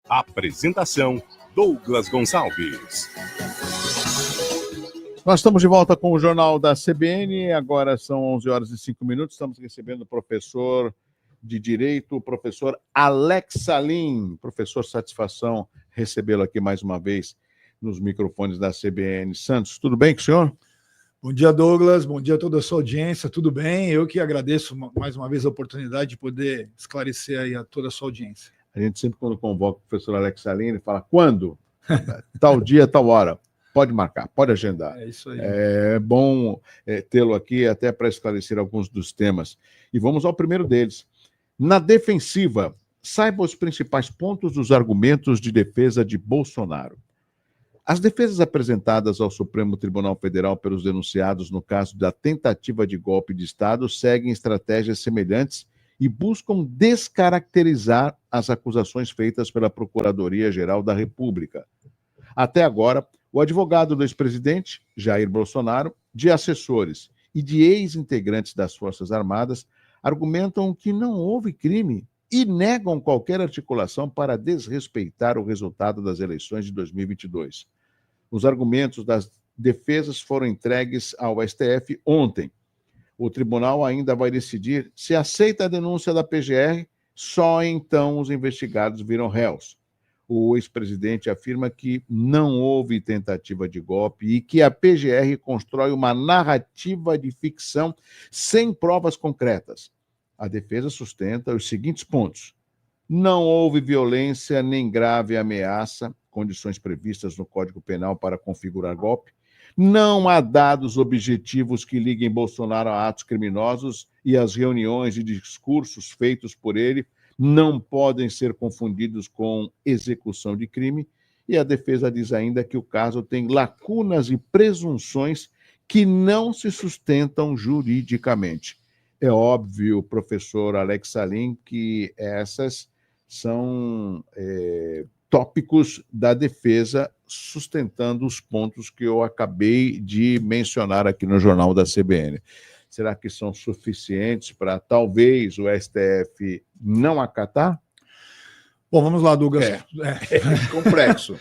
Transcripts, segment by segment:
Apresentação: Douglas Gonçalves. Nós estamos de volta com o Jornal da CBN, agora são 11 horas e 5 minutos, estamos recebendo o professor de Direito, o professor Alex Salim. Professor, satisfação recebê-lo aqui mais uma vez nos microfones da CBN. Santos, tudo bem com o senhor? Bom dia, Douglas, bom dia a toda a sua audiência, tudo bem? Eu que agradeço mais uma vez a oportunidade de poder esclarecer aí a toda a sua audiência. A gente sempre, quando convoca o professor Alex Salim, ele fala, quando? Tal dia, tal hora. Pode marcar, pode agendar. É isso aí. É bom tê-lo aqui até para esclarecer alguns dos temas. E vamos ao primeiro deles. Na defensiva, saiba os principais pontos dos argumentos de defesa de Bolsonaro. As defesas apresentadas ao Supremo Tribunal Federal pelos denunciados no caso da tentativa de golpe de Estado seguem estratégias semelhantes e buscam descaracterizar as acusações feitas pela Procuradoria-Geral da República. Até agora, o advogado do ex-presidente, Jair Bolsonaro, de assessores e de ex-integrantes das Forças Armadas argumentam que não houve crime e negam qualquer articulação para desrespeitar o resultado das eleições de 2022. Os argumentos das defesas foram entregues ao STF ontem. O tribunal ainda vai decidir se aceita a denúncia da PGR, só então os investigados viram réus. O ex-presidente afirma que não houve tentativa de golpe e que a PGR constrói uma narrativa de ficção sem provas concretas. A defesa sustenta os seguintes pontos. Não houve violência nem grave ameaça, condições previstas no Código Penal para configurar golpe. Não há dados objetivos que liguem Bolsonaro a atos criminosos e as reuniões e discursos feitos por ele não podem ser confundidos com execução de crime, e a defesa diz ainda que o caso tem lacunas e presunções que não se sustentam juridicamente. É óbvio, professor Alex Salim, que essas são tópicos da defesa sustentando os pontos que eu acabei de mencionar aqui no Jornal da CBN. Será que são suficientes para, talvez, o STF não acatar? Bom, vamos lá, Douglas. É complexo.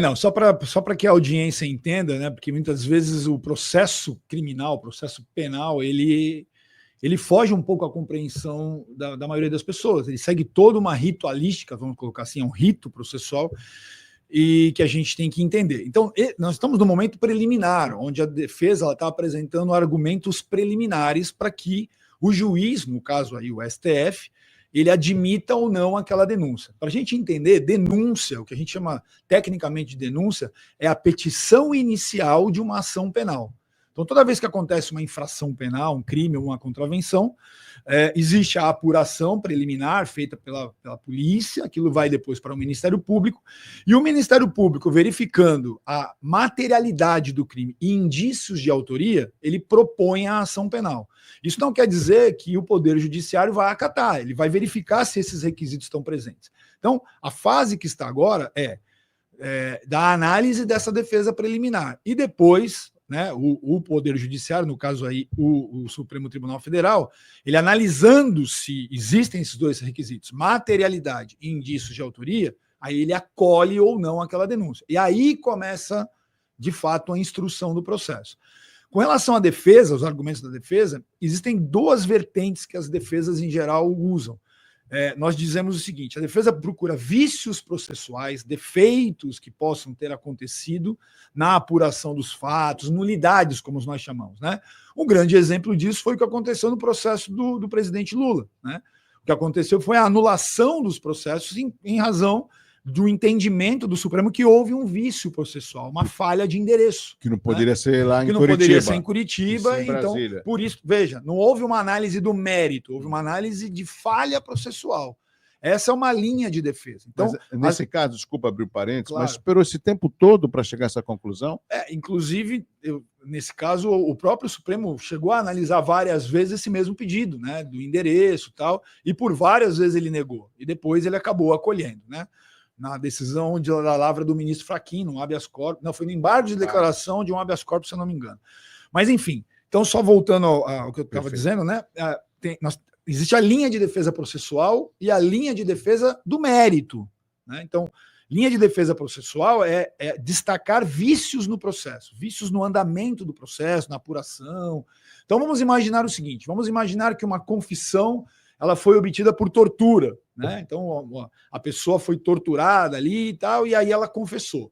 Não, só para que a audiência entenda, né? Porque muitas vezes o processo criminal, o processo penal, ele foge um pouco à compreensão da maioria das pessoas. Ele segue toda uma ritualística, vamos colocar assim, é um rito processual, e que a gente tem que entender. Então, nós estamos no momento preliminar, onde a defesa está apresentando argumentos preliminares para que o juiz, no caso aí o STF, ele admita ou não aquela denúncia. Para a gente entender, denúncia, o que a gente chama tecnicamente de denúncia, é a petição inicial de uma ação penal. Então, toda vez que acontece uma infração penal, um crime ou uma contravenção, existe a apuração preliminar feita pela polícia, aquilo vai depois para o Ministério Público, e o Ministério Público, verificando a materialidade do crime e indícios de autoria, ele propõe a ação penal. Isso não quer dizer que o Poder Judiciário vai acatar, ele vai verificar se esses requisitos estão presentes. Então, a fase que está agora é da análise dessa defesa preliminar, e depois, né, o Poder Judiciário, no caso aí o Supremo Tribunal Federal, ele analisando se existem esses dois requisitos, materialidade e indícios de autoria, aí ele acolhe ou não aquela denúncia. E aí começa, de fato, a instrução do processo. Com relação à defesa, os argumentos da defesa, existem duas vertentes que as defesas em geral usam. Nós dizemos o seguinte: a defesa procura vícios processuais, defeitos que possam ter acontecido na apuração dos fatos, nulidades, como nós chamamos, né? Um grande exemplo disso foi o que aconteceu no processo do presidente Lula, né? O que aconteceu foi a anulação dos processos em razão do entendimento do Supremo que houve um vício processual, uma falha de endereço. Que não poderia, né, ser lá em Curitiba. Que não poderia ser em Curitiba. Então, por isso, veja, não houve uma análise do mérito, houve uma análise de falha processual. Essa é uma linha de defesa. Então, nesse caso, desculpa abrir parênteses, claro, mas esperou esse tempo todo para chegar a essa conclusão? Inclusive, nesse caso, o próprio Supremo chegou a analisar várias vezes esse mesmo pedido, né, do endereço e tal, e por várias vezes ele negou, e depois ele acabou acolhendo, né? Na decisão da lavra do ministro Fachin, no habeas corpus, não, foi no embargo de declaração de um habeas corpus, se eu não me engano. Mas, enfim, então, só voltando ao que eu estava dizendo, né? Existe a linha de defesa processual e a linha de defesa do mérito. né? Então, linha de defesa processual é destacar vícios no processo, vícios no andamento do processo, na apuração. Então vamos imaginar o seguinte, vamos imaginar que uma confissão ela foi obtida por tortura, né? Então a pessoa foi torturada ali e tal, e aí ela confessou.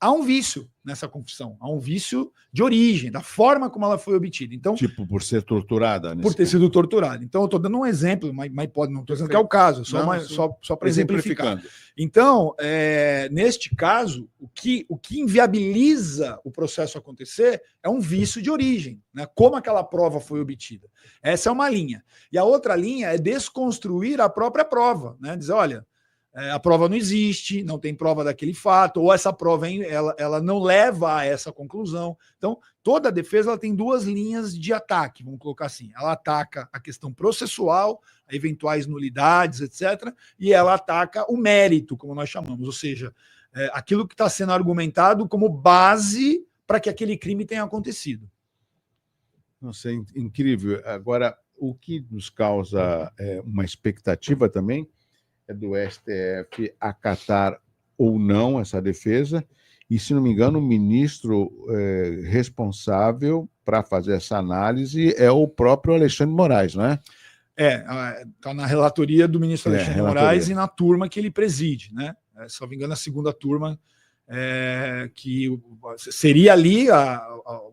Há um vício nessa confissão, há um vício de origem, da forma como ela foi obtida. Então, tipo, por ser torturada. Por ter sido torturada. Então, eu estou dando um exemplo, mas pode não estou dizendo que é o caso, só para exemplificar. Então, neste caso, o que inviabiliza o processo acontecer é um vício de origem, né? Como aquela prova foi obtida. Essa é uma linha. E a outra linha é desconstruir a própria prova, né? Dizer, olha, a prova não existe, não tem prova daquele fato, ou essa prova ela não leva a essa conclusão. Então, toda a defesa ela tem duas linhas de ataque, vamos colocar assim. Ela ataca a questão processual, eventuais nulidades, etc., e ela ataca o mérito, como nós chamamos, ou seja, aquilo que está sendo argumentado como base para que aquele crime tenha acontecido. Nossa, é incrível. Agora, o que nos causa uma expectativa também é do STF acatar ou não essa defesa, e, se não me engano, o ministro responsável para fazer essa análise é o próprio Alexandre de Moraes, não é? Está na relatoria do ministro Alexandre de Moraes e na turma que ele preside, né? Se não me engano, a segunda turma, que seria ali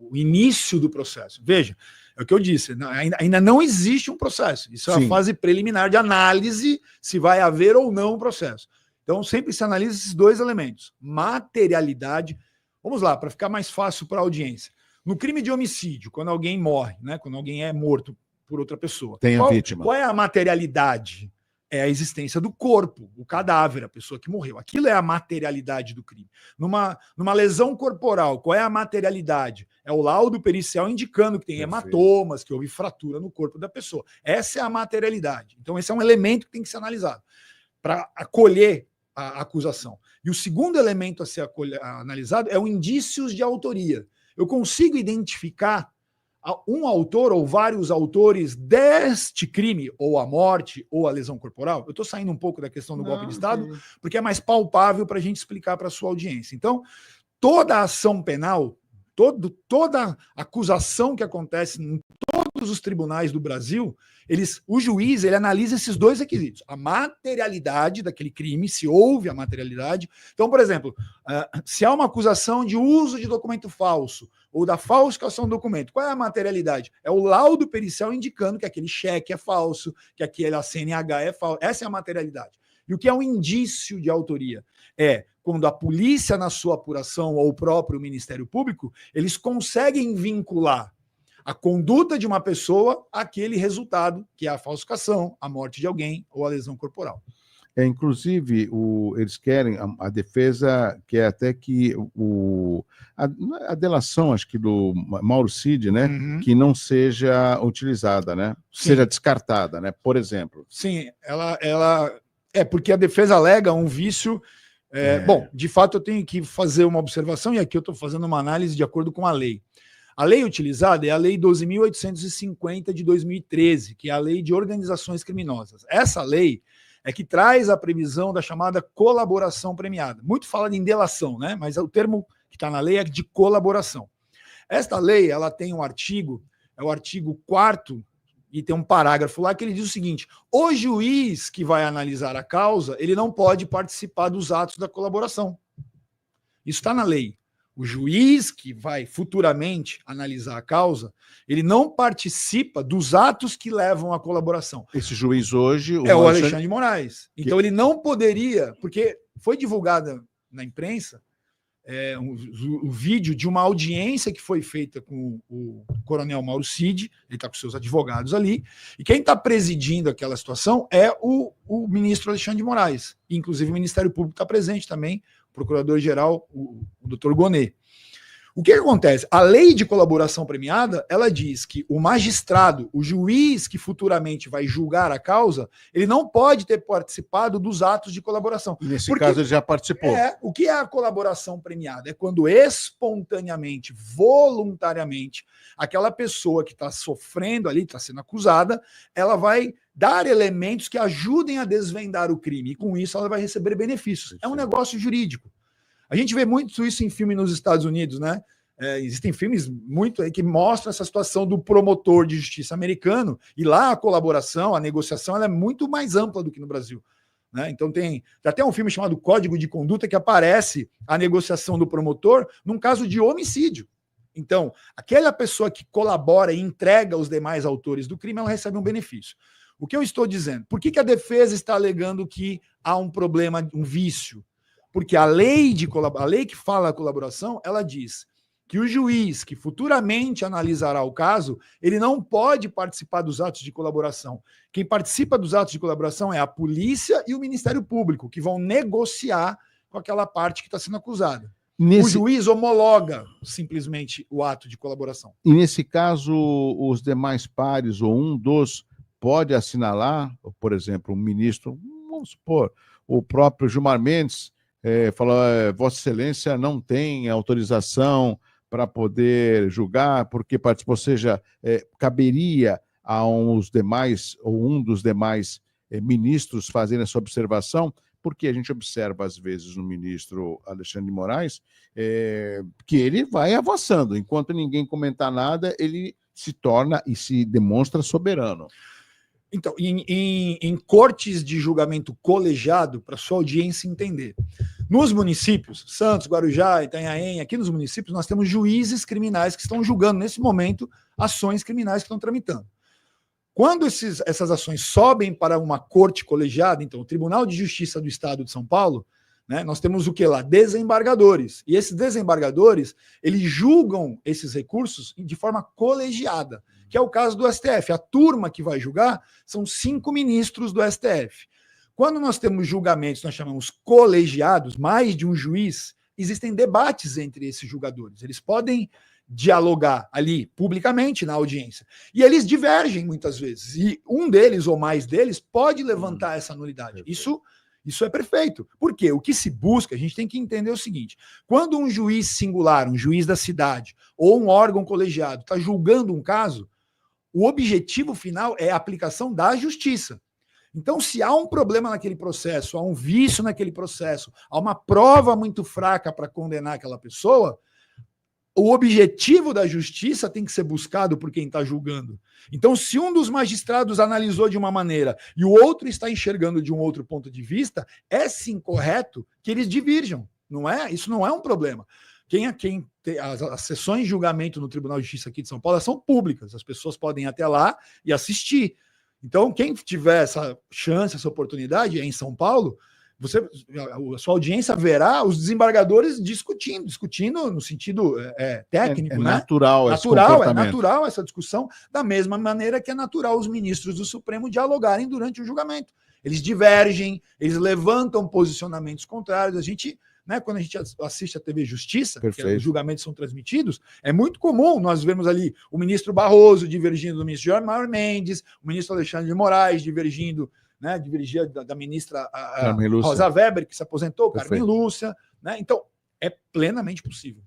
o início do processo. Veja, é o que eu disse, ainda não existe um processo. Isso é a fase preliminar de análise se vai haver ou não um processo. Então, sempre se analisa esses dois elementos. Materialidade. Vamos lá, para ficar mais fácil para a audiência. No crime de homicídio, quando alguém morre, né, quando alguém é morto por outra pessoa. Tem a vítima. Qual é a materialidade? É a existência do corpo, o cadáver, a pessoa que morreu. Aquilo é a materialidade do crime. Numa lesão corporal, qual é a materialidade? É o laudo pericial indicando que tem hematomas, que houve fratura no corpo da pessoa. Essa é a materialidade. Então, esse é um elemento que tem que ser analisado para acolher a acusação. E o segundo elemento a ser analisado é o indícios de autoria. Eu consigo identificar um autor ou vários autores deste crime, ou a morte, ou a lesão corporal. Eu estou saindo um pouco da questão do golpe de Estado, porque é mais palpável para a gente explicar para a sua audiência. Então, toda ação penal, toda acusação que acontece em todos os tribunais do Brasil, o juiz ele analisa esses dois requisitos. A materialidade daquele crime, se houve a materialidade. Então, por exemplo, se há uma acusação de uso de documento falso ou da falsificação do documento, qual é a materialidade? É o laudo pericial indicando que aquele cheque é falso, que aquela CNH é falso. Essa é a materialidade. E o que é um indício de autoria? É quando a polícia, na sua apuração, ou o próprio Ministério Público, eles conseguem vincular a conduta de uma pessoa àquele resultado, que é a falsificação, a morte de alguém ou a lesão corporal. Inclusive, eles querem, a defesa quer até que a delação, acho que do Mauro Cid, né, que não seja utilizada, né, seja descartada, né, por exemplo. Sim, ela porque a defesa alega um vício. Bom, de fato eu tenho que fazer uma observação, e aqui eu estou fazendo uma análise de acordo com a lei. A lei utilizada é a Lei 12.850 de 2013, que é a Lei de Organizações Criminosas. Essa lei é que traz a previsão da chamada colaboração premiada. Muito fala em delação, né? Mas o termo que está na lei é de colaboração. Esta lei, ela tem um artigo, é o artigo 4º, e tem um parágrafo lá que ele diz o seguinte: o juiz que vai analisar a causa, ele não pode participar dos atos da colaboração. Isso está na lei. O juiz que vai futuramente analisar a causa, ele não participa dos atos que levam à colaboração. Esse juiz hoje... É o Alexandre de Moraes. Então ele não poderia, porque foi divulgada na imprensa o vídeo de uma audiência que foi feita com o coronel Mauro Cid, ele está com seus advogados ali, e quem está presidindo aquela situação é o ministro Alexandre de Moraes. Inclusive o Ministério Público está presente também, o procurador-geral, o doutor Gonê. O que acontece? A lei de colaboração premiada, ela diz que o magistrado, o juiz que futuramente vai julgar a causa, ele não pode ter participado dos atos de colaboração. E nesse caso ele já participou. O que é a colaboração premiada? É quando espontaneamente, voluntariamente, aquela pessoa que está sofrendo ali, está sendo acusada, ela vai dar elementos que ajudem a desvendar o crime. E com isso ela vai receber benefícios. É um negócio jurídico. A gente vê muito isso em filme nos Estados Unidos, né? Existem filmes muito aí que mostram essa situação do promotor de justiça americano, e lá a colaboração, a negociação, ela é muito mais ampla do que no Brasil. Né? Então tem até um filme chamado Código de Conduta que aparece a negociação do promotor num caso de homicídio. Então, aquela pessoa que colabora e entrega os demais autores do crime, ela recebe um benefício. O que eu estou dizendo? Por que a defesa está alegando que há um problema, um vício? Porque a lei que fala a colaboração, ela diz que o juiz que futuramente analisará o caso, ele não pode participar dos atos de colaboração. Quem participa dos atos de colaboração é a polícia e o Ministério Público, que vão negociar com aquela parte que está sendo acusada. O juiz homologa simplesmente o ato de colaboração. E nesse caso, os demais pares ou um dos pode assinalar, por exemplo, um ministro, vamos supor, o próprio Gilmar Mendes, falou, Vossa Excelência não tem autorização para poder julgar, porque participou, ou seja, caberia a um dos demais ministros fazerem essa observação, porque a gente observa, às vezes, no ministro Alexandre de Moraes, que ele vai avançando, enquanto ninguém comentar nada, ele se torna e se demonstra soberano. Então, em cortes de julgamento colegiado, para sua audiência entender, nos municípios, Santos, Guarujá, Itanhaém, aqui nos municípios, nós temos juízes criminais que estão julgando, nesse momento, ações criminais que estão tramitando. Quando essas ações sobem para uma corte colegiada, então, o Tribunal de Justiça do Estado de São Paulo, né, nós temos o que lá? Desembargadores. E esses desembargadores, eles julgam esses recursos de forma colegiada, que é o caso do STF. A turma que vai julgar são 5 ministros do STF. Quando nós temos julgamentos, nós chamamos colegiados, mais de um juiz, existem debates entre esses julgadores. Eles podem dialogar ali publicamente na audiência. E eles divergem muitas vezes. E um deles ou mais deles pode levantar essa nulidade. Isso é perfeito. Por quê? O que se busca, a gente tem que entender o seguinte: quando um juiz singular, um juiz da cidade ou um órgão colegiado está julgando um caso, o objetivo final é a aplicação da justiça. Então, se há um problema naquele processo, há um vício naquele processo, há uma prova muito fraca para condenar aquela pessoa, o objetivo da justiça tem que ser buscado por quem está julgando. Então, se um dos magistrados analisou de uma maneira e o outro está enxergando de um outro ponto de vista, é sim correto que eles divirjam, não é? Isso não é um problema. As sessões de julgamento no Tribunal de Justiça aqui de São Paulo são públicas, as pessoas podem ir até lá e assistir. Então, quem tiver essa chance, essa oportunidade em São Paulo, a sua audiência verá os desembargadores discutindo no sentido técnico. Né? Natural é natural essa discussão, da mesma maneira que é natural os ministros do Supremo dialogarem durante o julgamento. Eles divergem, eles levantam posicionamentos contrários. A gente, né, quando a gente assiste a TV Justiça, que os julgamentos são transmitidos, é muito comum nós vermos ali o ministro Barroso divergindo do ministro Gilmar Mendes, o ministro Alexandre de Moraes divergindo, né, divergia da ministra Rosa Weber, que se aposentou, Carmen Lúcia. Né? Então, é plenamente possível.